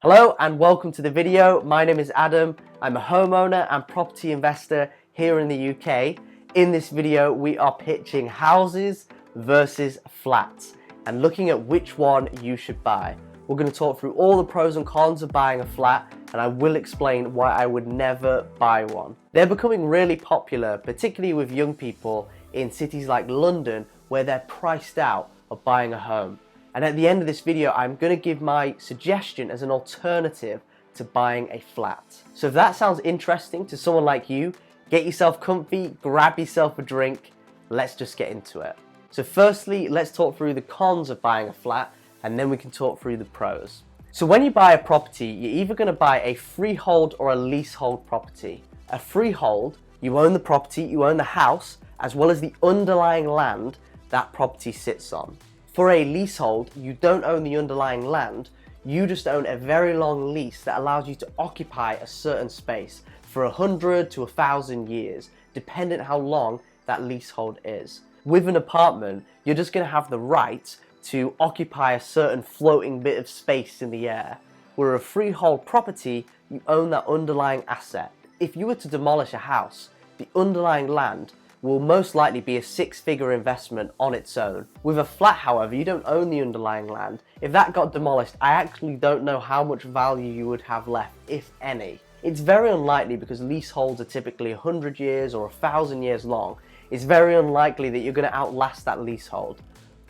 Hello and welcome to the video. My name is Adam. I'm a homeowner and property investor here in the UK. In this video, we are pitching houses versus flats and looking at which one you should buy. We're going to talk through all the pros and cons of buying a flat, and I will explain why I would never buy one. They're becoming really popular, particularly with young people in cities like London, where they're priced out of buying a home. And at the end of this video, I'm going to give my suggestion as an alternative to buying a flat. So if that sounds interesting to someone like you, get yourself comfy, grab yourself a drink, let's just get into it. So firstly, let's talk through the cons of buying a flat, and then we can talk through the pros. So when you buy a property, you're either going to buy a freehold or a leasehold property. A freehold, you own the property, you own the house, as well as the underlying land that property sits on. For a leasehold, you don't own the underlying land, you just own a very long lease that allows you to occupy a certain space for 100 to 1,000 years, depending how long that leasehold is. With an apartment, you're just going to have the right to occupy a certain floating bit of space in the air. Where a freehold property, you own that underlying asset. If you were to demolish a house, the underlying land will most likely be a six-figure investment on its own. With a flat, however, you don't own the underlying land. If that got demolished, I actually don't know how much value you would have left, if any. It's very unlikely because leaseholds are typically 100 years or 1,000 years long. It's very unlikely that you're going to outlast that leasehold.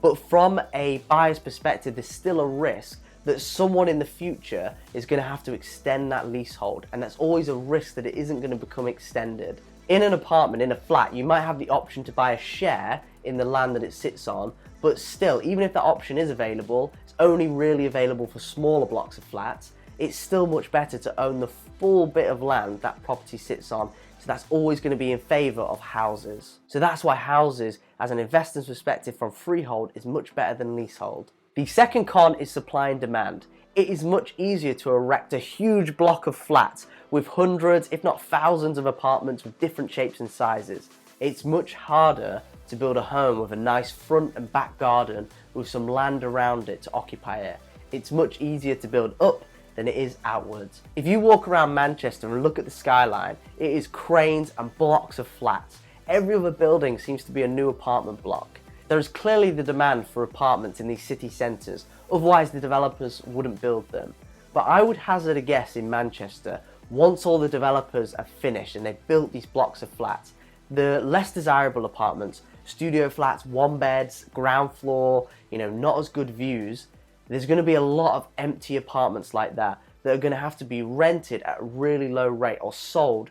But from a buyer's perspective, there's still a risk that someone in the future is going to have to extend that leasehold, and that's always a risk that it isn't going to become extended. In an apartment, in a flat, you might have the option to buy a share in the land that it sits on, but still, even if that option is available, it's only really available for smaller blocks of flats. It's still much better to own the full bit of land that property sits on, so that's always going to be in favour of houses. So that's why houses, as an investor's perspective from freehold, is much better than leasehold. The second con is supply and demand. It is much easier to erect a huge block of flats with hundreds, if not thousands of apartments with different shapes and sizes. It's much harder to build a home with a nice front and back garden with some land around it to occupy it. It's much easier to build up than it is outwards. If you walk around Manchester and look at the skyline, it is cranes and blocks of flats. Every other building seems to be a new apartment block. There is clearly the demand for apartments in these city centres, otherwise the developers wouldn't build them. But I would hazard a guess in Manchester, once all the developers are finished and they've built these blocks of flats, the less desirable apartments, studio flats, one beds, ground floor, not as good views, there's going to be a lot of empty apartments like that that are going to have to be rented at a really low rate or sold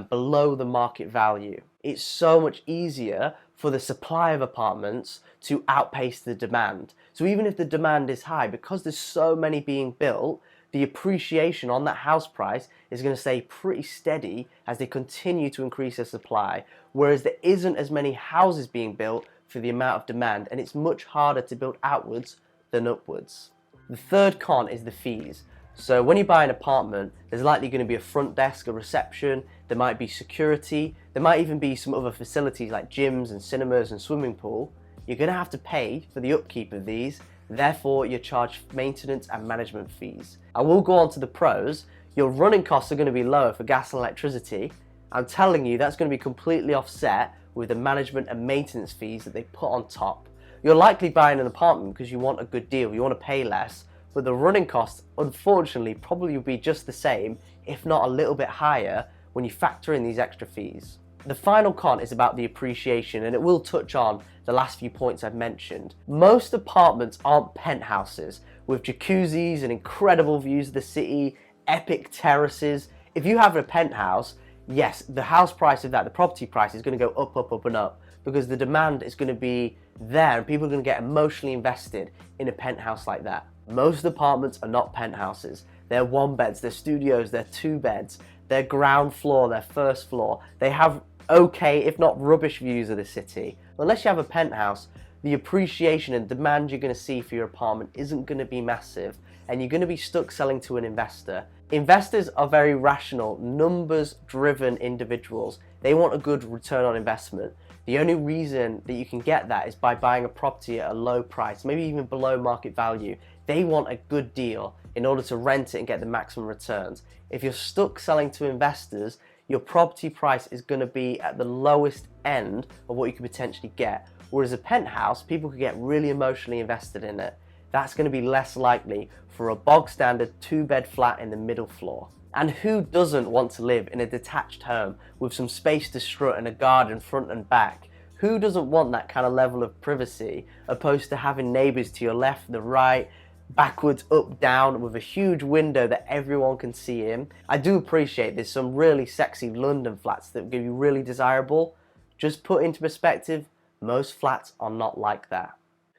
below the market value. It's so much easier for the supply of apartments to outpace the demand. So even if the demand is high, because there's so many being built, the appreciation on that house price is going to stay pretty steady as they continue to increase their supply, whereas there isn't as many houses being built for the amount of demand, and it's much harder to build outwards than upwards. The third con is the fees. So when you buy an apartment, there's likely going to be a front desk, a reception, there might be security, there might even be some other facilities like gyms and cinemas and swimming pool. You're going to have to pay for the upkeep of these, therefore you're charged maintenance and management fees. I will go on to the pros. Your running costs are going to be lower for gas and electricity. I'm telling you, that's going to be completely offset with the management and maintenance fees that they put on top. You're likely buying an apartment because you want a good deal, you want to pay less, but the running costs, unfortunately, probably will be just the same, if not a little bit higher, when you factor in these extra fees. The final con is about the appreciation, and it will touch on the last few points I've mentioned. Most apartments aren't penthouses with jacuzzis and incredible views of the city, epic terraces. If you have a penthouse, yes, the house price of that, the property price is going to go up, up, up and up, because the demand is going to be there and people are going to get emotionally invested in a penthouse like that. Most apartments are not penthouses. They're one beds, they're studios, they're two beds, they're ground floor, they're first floor. They have okay, if not rubbish views of the city. Unless you have a penthouse, the appreciation and demand you're going to see for your apartment isn't going to be massive, and you're going to be stuck selling to an investor. Investors are very rational, numbers-driven individuals. They want a good return on investment. The only reason that you can get that is by buying a property at a low price, maybe even below market value. They want a good deal in order to rent it and get the maximum returns. If you're stuck selling to investors, your property price is going to be at the lowest end of what you could potentially get. Whereas a penthouse, people could get really emotionally invested in it. That's going to be less likely for a bog standard 2-bed flat in the middle floor. And who doesn't want to live in a detached home with some space to strut and a garden front and back? Who doesn't want that kind of level of privacy, opposed to having neighbours to your left, the right, backwards, up, down, with a huge window that everyone can see in? I do appreciate there's some really sexy London flats that will be really desirable. Just put into perspective, most flats are not like that.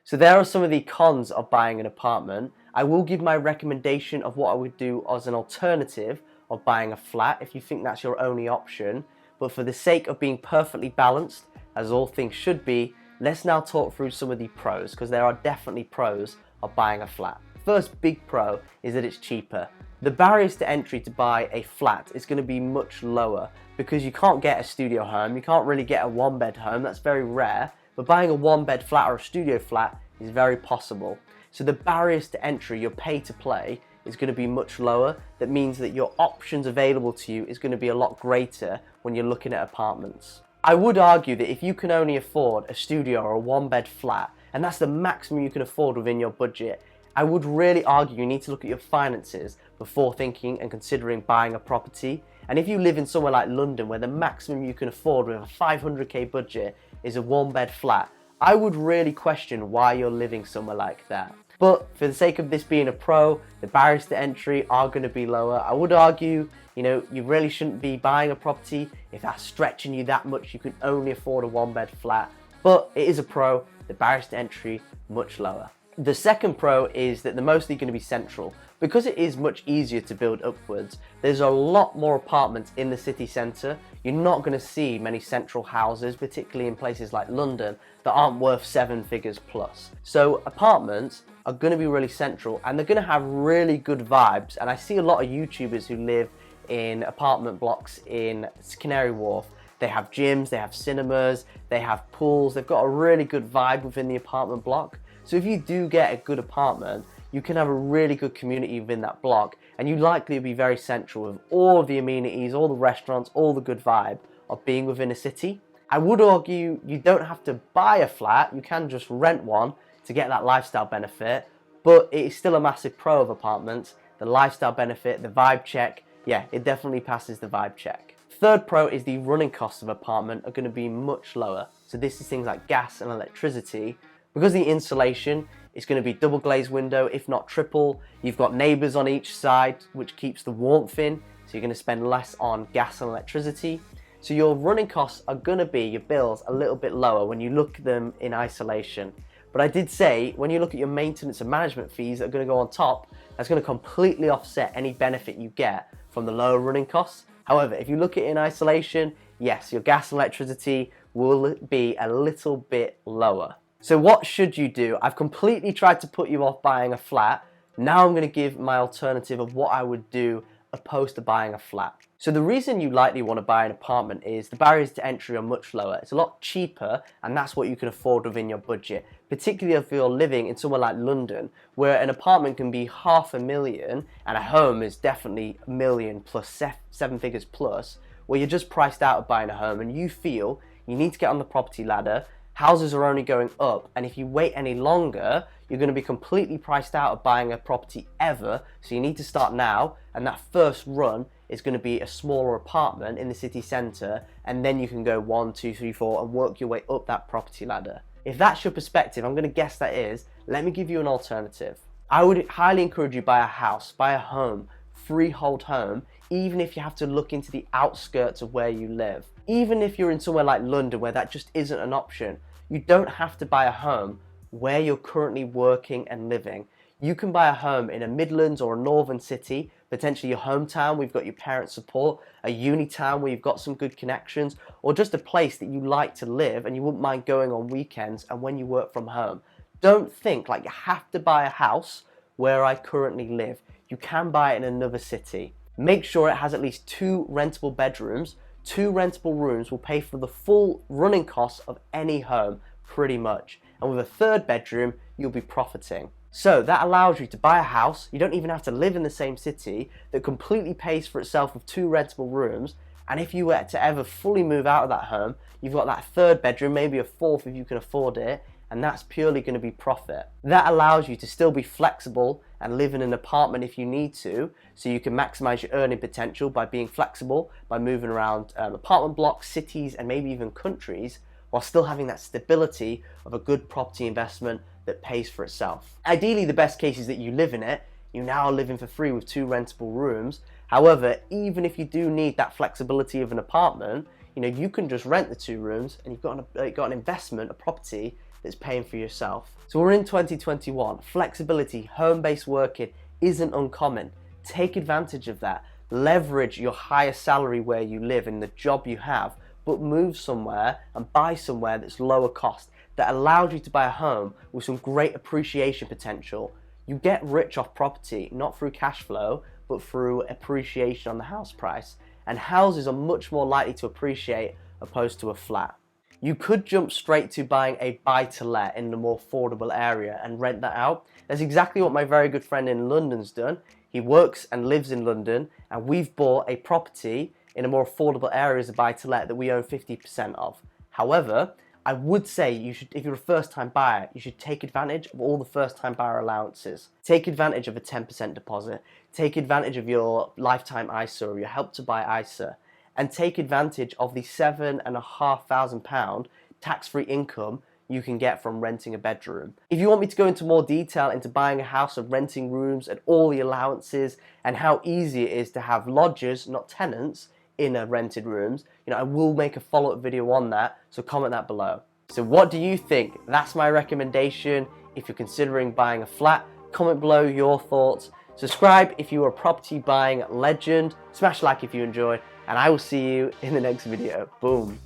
So there are some of the cons of buying an apartment. I will give my recommendation of what I would do as an alternative of buying a flat if you think that's your only option. But for the sake of being perfectly balanced, as all things should be, let's now talk through some of the pros, because there are definitely pros of buying a flat. First big pro is that it's cheaper. The barriers to entry to buy a flat is going to be much lower because you can't get a studio home, you can't really get a 1-bed home, that's very rare, but buying a 1-bed flat or a studio flat is very possible. So the barriers to entry, your pay to play, is going to be much lower. That means that your options available to you is going to be a lot greater when you're looking at apartments. I would argue that if you can only afford a studio or a 1-bed flat, and that's the maximum you can afford within your budget, I would really argue you need to look at your finances before thinking and considering buying a property. And if you live in somewhere like London, where the maximum you can afford with a 500k budget is a 1-bed flat, I would really question why you're living somewhere like that. But for the sake of this being a pro, the barriers to entry are going to be lower. I would argue, you really shouldn't be buying a property if that's stretching you that much. You can only afford a 1-bed flat, but it is a pro. The barriers to entry much lower. The second pro is that they're mostly going to be central. Because it is much easier to build upwards, there's a lot more apartments in the city centre. You're not going to see many central houses, particularly in places like London, that aren't worth 7 figures plus. So apartments are going to be really central, and they're going to have really good vibes. And I see a lot of YouTubers who live in apartment blocks in Canary Wharf. They have gyms, they have cinemas, they have pools. They've got a really good vibe within the apartment block. So if you do get a good apartment, you can have a really good community within that block, and you likely will be very central with all of the amenities, all the restaurants, all the good vibe of being within a city. I would argue you don't have to buy a flat, you can just rent one to get that lifestyle benefit, but it is still a massive pro of apartments. The lifestyle benefit, the vibe check, yeah, it definitely passes the vibe check. Third pro is the running costs of apartment are going to be much lower. So this is things like gas and electricity. Because the insulation is going to be double glazed window, if not triple. You've got neighbours on each side, which keeps the warmth in, so you're going to spend less on gas and electricity. So your running costs are going to be, your bills, a little bit lower when you look at them in isolation. But I did say, when you look at your maintenance and management fees that are going to go on top, that's going to completely offset any benefit you get from the lower running costs. However, if you look at it in isolation, yes, your gas and electricity will be a little bit lower. So what should you do? I've completely tried to put you off buying a flat. Now I'm going to give my alternative of what I would do opposed to buying a flat. So the reason you likely want to buy an apartment is the barriers to entry are much lower. It's a lot cheaper, and that's what you can afford within your budget. Particularly if you're living in somewhere like London, where an apartment can be $500,000 and a home is definitely $1 million plus 7 figures plus, where you're just priced out of buying a home and you feel you need to get on the property ladder. Houses are only going up, and if you wait any longer, you're going to be completely priced out of buying a property ever. So you need to start now, and that first run is going to be a smaller apartment in the city centre, and then you can go 1, 2, 3, 4 and work your way up that property ladder. If that's your perspective, I'm going to guess that is, let me give you an alternative. I would highly encourage you buy a house, buy a home, freehold home, even if you have to look into the outskirts of where you live. Even if you're in somewhere like London where that just isn't an option, you don't have to buy a home where you're currently working and living. You can buy a home in a Midlands or a northern city, potentially your hometown where you've got your parents' support, a uni town where you've got some good connections, or just a place that you like to live and you wouldn't mind going on weekends and when you work from home. Don't think like you have to buy a house where I currently live. You can buy it in another city. Make sure it has at least 2 rentable bedrooms. 2 rentable rooms will pay for the full running costs of any home, pretty much. And with a 3rd bedroom, you'll be profiting. So that allows you to buy a house, you don't even have to live in the same city, that completely pays for itself with 2 rentable rooms, and if you were to ever fully move out of that home, you've got that 3rd bedroom, maybe a 4th if you can afford it, and that's purely going to be profit. That allows you to still be flexible and live in an apartment if you need to, so you can maximize your earning potential by being flexible, by moving around apartment blocks, cities, and maybe even countries, while still having that stability of a good property investment that pays for itself. Ideally, the best case is that you live in it. You now are living for free with 2 rentable rooms. However, even if you do need that flexibility of an apartment, you can just rent the 2 rooms and you've got an investment, a property that's paying for yourself. So we're in 2021. Flexibility, home-based working isn't uncommon. Take advantage of that. Leverage your higher salary where you live and the job you have, but move somewhere and buy somewhere that's lower cost, that allows you to buy a home with some great appreciation potential. You get rich off property, not through cash flow, but through appreciation on the house price. And houses are much more likely to appreciate opposed to a flat. You could jump straight to buying a buy-to-let in a more affordable area and rent that out. That's exactly what my very good friend in London's done. He works and lives in London, and we've bought a property in a more affordable area as a buy-to-let that we own 50% of. However, I would say if you're a first-time buyer, you should take advantage of all the first-time buyer allowances. Take advantage of a 10% deposit. Take advantage of your lifetime ISA or your help to buy ISA. And take advantage of the £7,500 tax-free income you can get from renting a bedroom. If you want me to go into more detail into buying a house and renting rooms and all the allowances and how easy it is to have lodgers, not tenants, in a rented rooms, I will make a follow-up video on that, so comment that below. So what do you think? That's my recommendation. If you're considering buying a flat, comment below your thoughts. Subscribe if you are a property buying legend. Smash like if you enjoyed, and I will see you in the next video. Boom.